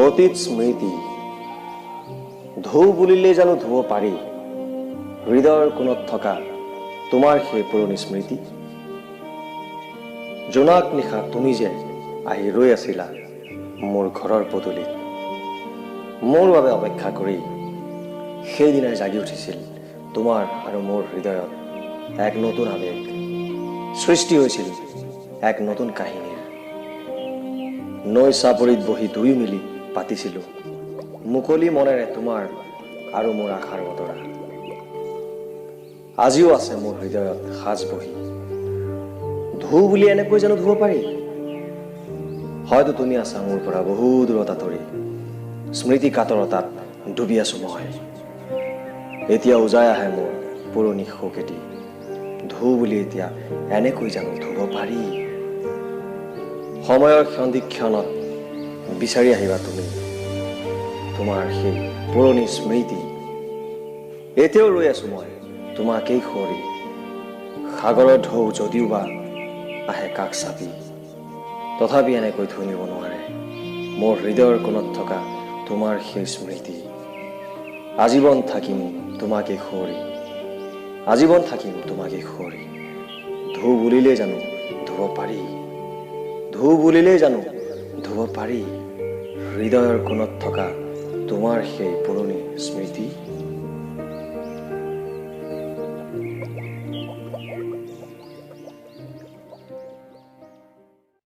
অতীত স্মৃতি ধৌ বুলিলে জানো ধুব পাৰি হৃদয়ৰ কোণত থকা তোমাৰ সেই পুৰণি স্মৃতি। জোনাক নিশা তুমি যে আহি ৰৈ আছিলা মোৰ ঘৰৰ পদূলিত, মোৰ বাবে অপেক্ষা কৰি সেইদিনাই জাগি উঠিছিল তোমাৰ আৰু মোৰ হৃদয়ত এক নতুন আৱেগ, সৃষ্টি হৈছিল এক নতুন কাহিনীৰ। নৈ চাপৰিত বহি দুয়ো মিলি পাতিছিলোঁ মুকলি মনেৰে তোমাৰ আৰু মোৰ আশাৰ বতৰা। আজিও আছে মোৰ হৃদয়ত সাজ বহি, ধৌ বুলি এনেকৈ জানো ধুব পাৰি। হয়তো তুমি আছা মোৰ পৰা বহু দূৰত আঁতৰি, স্মৃতি কাতৰতাত ডুবি আছো মই। এতিয়া উজাই আহে মোৰ পুৰণি শোকেতি, ধৌ বুলি এতিয়া এনেকৈ জানো ধুব পাৰি। সময়ৰ ক্ষণত বিচাৰি আহিবা তুমি তোমাৰ সেই পুৰণি স্মৃতি। এতিয়াও ৰৈ আছো মই তোমাকেই সুঁৱৰি, সাগৰৰ ঢৌ যদিও বা আহে কাষ চাপি, তথাপি এনেকৈ ধুই নিব নোৱাৰে মোৰ হৃদয়ৰ কোণত থকা তোমাৰ সেই স্মৃতি। আজীৱন থাকিম তোমাকেই সুঁৱৰি, আজীৱন থাকিম তোমাকেই সুঁৱৰি। ধৌ বুলিলে জানো ধুব পাৰি, ধৌ বুলিলে জানো ধুব পাৰি হৃদয়ৰ কোণত থকা তোমাৰ সেই পুৰণি স্মৃতি।